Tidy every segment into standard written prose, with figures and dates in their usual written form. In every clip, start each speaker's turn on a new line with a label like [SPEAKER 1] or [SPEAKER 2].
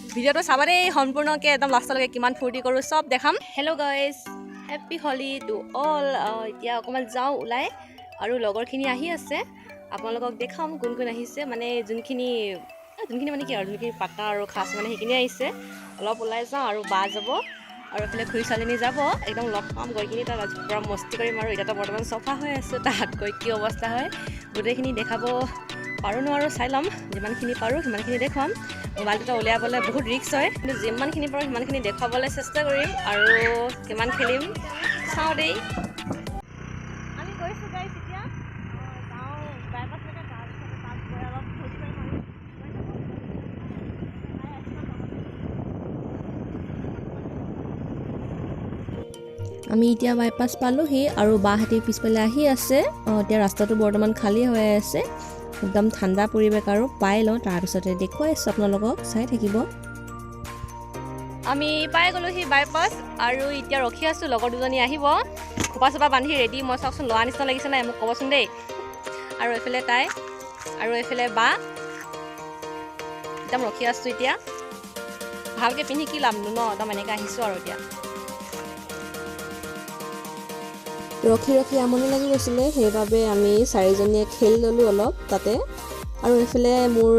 [SPEAKER 1] ভিডিঅ'টো চাবা দেই সম্পূৰ্ণকৈ একদম লাষ্টলৈকে কিমান ফূৰ্তি কৰোঁ চব দেখাম hello' guys happy Holi to all এতিয়া অকণমান যাওঁ ওলাই আৰু লগৰখিনি আহি আছে আপোনালোকক দেখাম কোন কোন আহিছে মানে যোনখিনি মানে কি আৰু যোনখিনি পাৰ্টনাৰ আৰু খাচ মানে সেইখিনি আহিছে অলপ ওলাই যাওঁ আৰু বা যাব আৰু এইফালে খুৰী ছোৱালীজনী যাব একদম লগ পাম গৈ কিনি তাত পূৰা মস্তি কৰিম আৰু এতিয়াতো বৰ্তমান চফা হৈ আছোঁ তাত গৈ কি অৱস্থা হয় গোটেইখিনি দেখাব পাৰোঁ নোৱাৰোঁ চাই ল'ম যিমানখিনি পাৰোঁ সিমানখিনি দেখুৱাম মোবাইলটো উলিয়াবলৈ বহুত ৰিস্ক হয় কিন্তু যিমানখিনি পাৰোঁ সিমানখিনি দেখুৱাবলৈ চেষ্টা কৰিম আৰু কিমান খেলিম চাওঁ দেই আমি গৈছোঁ গাইছ এতিয়া যাওঁ বাইপাছলৈকে তাৰপিছতে তাত গৈ অলপ ফূৰ্তি কৰিম আৰু আমি এতিয়া বাইপাছ পালোহি আৰু বাহঁতি পিছফালে আহি আছে এতিয়া ৰাস্তাটো বৰ্তমান খালী হৈ আছে একদম ঠাণ্ডা পৰিৱেশ আৰু পাই লওঁ তাৰপিছতে দেখুৱাই আছোঁ আপোনালোকক চাই থাকিব আমি পাই গ'লোহি বাইপাছ আৰু এতিয়া ৰখি আছোঁ লগৰ দুজনী আহিব খোপা চোপা বান্ধি ৰেডি মই চাওকচোন লোৱা নিচিনা লাগিছে নাই মোক ক'বচোন দেই আৰু এইফালে তাই আৰু এইফালে বা একদম ৰখি আছোঁ এতিয়া ভালকৈ পিন্ধি কি লাভ ন একদম এনেকৈ আহিছোঁ আৰু এতিয়া ৰখি ৰখি আমনি লাগি গৈছিলে সেইবাবে আমি চাৰিজনীয়ে খেলি ল'লোঁ অলপ তাতে আৰু এইফালে মোৰ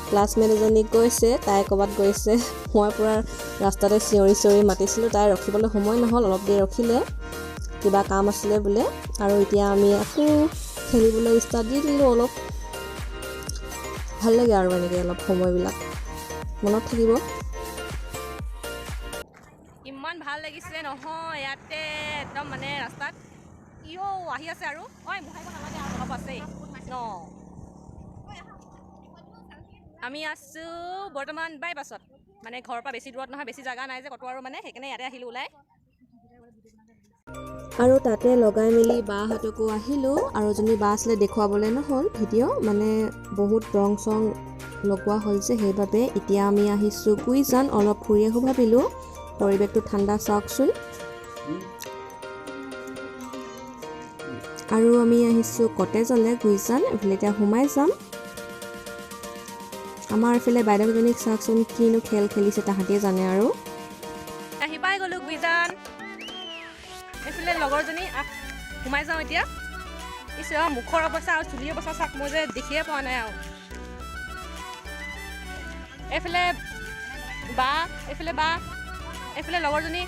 [SPEAKER 1] ক্লাছমেট এজনী গৈছে তাই ক'ৰবাত গৈছে মই পূৰা ৰাস্তাতে চিঞৰি মাতিছিলোঁ তাই ৰখিবলৈ সময় নহ'ল অলপ দেৰি ৰখিলে কিবা কাম আছিলে বোলে আৰু এতিয়া আমি আকৌ খেলিবলৈ ষ্টাৰ্ট দি দিলোঁ অলপ ভাল লাগে আৰু এনেকৈ অলপ সময়বিলাক মনত থাকিব ইমান ভাল লাগিছে নহয় ইয়াতে একদম মানে ৰাস্তাত ইও আহি আছে আৰু ঐ মুহাইব নালাগে আৰু অলপ আছেই ন আমি আছোঁ বৰ্তমান বাইপাছত মানে ঘৰৰ পৰা বেছি দূৰত নহয় বেছি জেগা নাই যে ক'তো আৰু মানে সেইকাৰণে ইয়াতে আহিলোঁ ওলাই আৰু তাতে লগাই মেলি বাহঁতকো আহিলোঁ আৰু যোনী বা আছিলে দেখুৱাবলৈ নহ'ল ভিডিঅ' মানে বহুত ৰং চং লগোৱা হ'ল যে সেইবাবে এতিয়া আমি আহিছোঁ গুইজান অলপ ফুৰি আহোঁ ভাবিলোঁ পৰিৱেশটো ঠাণ্ডা চাওকচোন আৰু আমি আহিছোঁ কটেজলৈ গুইজান এইফালে এতিয়া সোমাই যাম আমাৰ এইফালে বাইদেউজনীক চাওকচোন কিনো খেল খেলিছে তাহাঁতিয়ে জানে আৰু আহি পাই গ'লোঁ গুইজান এইফালে লগৰজনী সোমাই যাওঁ এতিয়া পিছে মুখৰ অৱস্থা আৰু চুলিৰ অৱস্থা চাওক মই যে দেখিয়ে পোৱা নাই আৰু এইফালে বা এইফালে লগৰজনী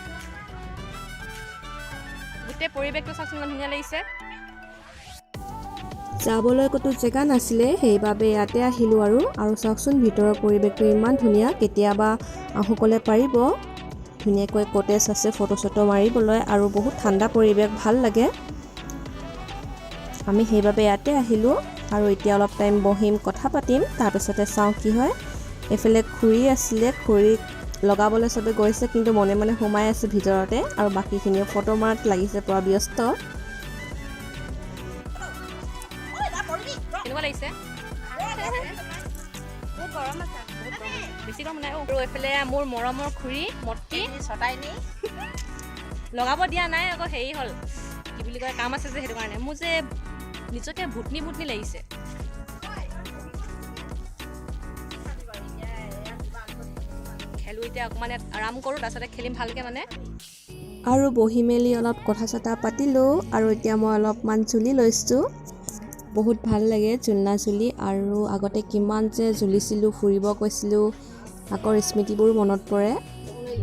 [SPEAKER 1] গোটেই পৰিৱেশটো চাওকচোন ইমান ধুনীয়া লাগিছে যাবলৈ ক'তো জেগা নাছিলে সেইবাবে ইয়াতে আহিলোঁ আৰু চাওকচোন ভিতৰৰ পৰিৱেশটো ইমান ধুনীয়া কেতিয়াবা আহোঁকলে পাৰিব ধুনীয়াকৈ কটেজ আছে ফটো চটো মাৰিবলৈ আৰু বহুত ঠাণ্ডা পৰিৱেশ ভাল লাগে আমি সেইবাবে ইয়াতে আহিলোঁ আৰু এতিয়া অলপ টাইম বহিম কথা পাতিম তাৰপিছতে চাওঁ কি হয় এইফালে খুৰী আছিলে খুৰীক লগাবলৈ চবে গৈছে কিন্তু মনে মনে সোমাই আছে ভিতৰতে আৰু বাকীখিনিয়ে ফটো মাৰাত লাগিছে পুৰা ব্যস্ত কেনেকুৱা লাগিছে বেছি গৰম নাই আৰু এইফালে মোৰ মৰমৰ খুৰী মতি ছটাইনি লগাব দিয়া নাই আকৌ হেৰি হ'ল কি বুলি কয় কাম আছে যে সেইটো কাৰণে মোৰ যে নিজকে ভুটনি লাগিছে খেলোঁ এতিয়া অকণমান আৰাম কৰোঁ তাৰপিছতে খেলিম ভালকৈ মানে আৰু বহি মেলি অলপ কথা চথা পাতিলোঁ আৰু এতিয়া মই অলপমান জুলি লৈছোঁ বহুত ভাল লাগে জুলনা জুলি আৰু আগতে কিমান যে জুলিছিলোঁ ফুৰিব গৈছিলোঁ আকৌ স্মৃতিবোৰ মনত পৰে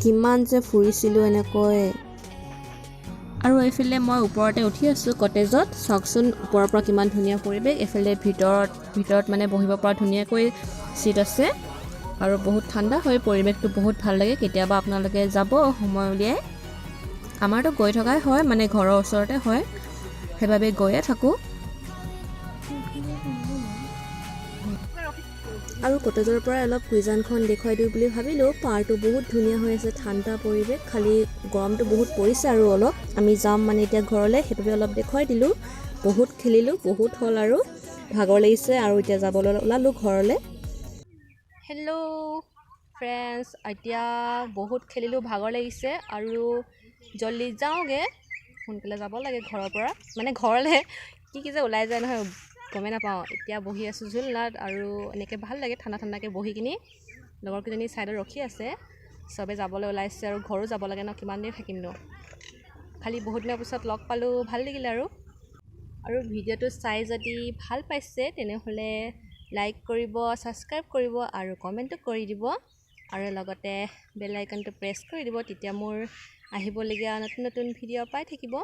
[SPEAKER 1] কিমান যে ফুৰিছিলোঁ এনেকৈ আৰু এইফালে মই ওপৰতে উঠি আছোঁ কটেজত চাওকচোন ওপৰৰ পৰা কিমান ধুনীয়া পৰিৱেশ এইফালে ভিতৰত মানে বহিব পৰা ধুনীয়াকৈ চিট আছে আৰু বহুত ঠাণ্ডা হয় পৰিৱেশটো বহুত ভাল লাগে কেতিয়াবা আপোনালোকে যাব সময় উলিয়াই আমাৰতো গৈ থকাই হয় মানে ঘৰৰ ওচৰতে হয় সেইবাবে গৈয়ে থাকোঁ আৰু কটেজৰ পৰা অলপ গুইজানখন দেখুৱাই দিওঁ বুলি ভাবিলোঁ পাৰ্কটো বহুত ধুনীয়া হৈ আছে ঠাণ্ডা পৰিৱেশ খালি গৰমটো বহুত পৰিছে আৰু অলপ আমি যাম মানে এতিয়া ঘৰলৈ সেইবাবে অলপ দেখুৱাই দিলোঁ বহুত খেলিলোঁ বহুত হ'ল আৰু ভাগৰ লাগিছে আৰু এতিয়া যাবলৈ ওলালোঁ ঘৰলৈ হেল্ল' ফ্ৰেণ্ডছ এতিয়া বহুত খেলিলোঁ ভাগৰ লাগিছে আৰু জল্দি যাওঁগৈ সোনকালে যাব লাগে ঘৰৰ পৰা মানে ঘৰলৈ কি যে ওলাই যায় নহয় গমে নাপাওঁ এতিয়া বহি আছোঁ ঝুলনাত আৰু এনেকৈ ভাল লাগে ঠাণ্ডা ঠাণ্ডাকৈ বহি কিনি লগৰকেইজনী ছাইডত ৰখি আছে চবে যাবলৈ ওলাইছে আৰু ঘৰো যাব লাগে ন কিমান দেৰি থাকিম ন খালি বহুত দিনৰ পিছত লগ পালোঁ ভাল লাগিলে আৰু ভিডিঅ'টো চাই যদি ভাল পাইছে তেনেহ'লে লাইক কৰিব ছাবস্ক্ৰাইব কৰিব আৰু কমেণ্টটো কৰি দিব আৰু লগতে বেল আইকনটো প্ৰেছ কৰি দিব তেতিয়া মোৰ আহিবলগীয়া নতুন নতুন ভিডিঅ' পাই থাকিব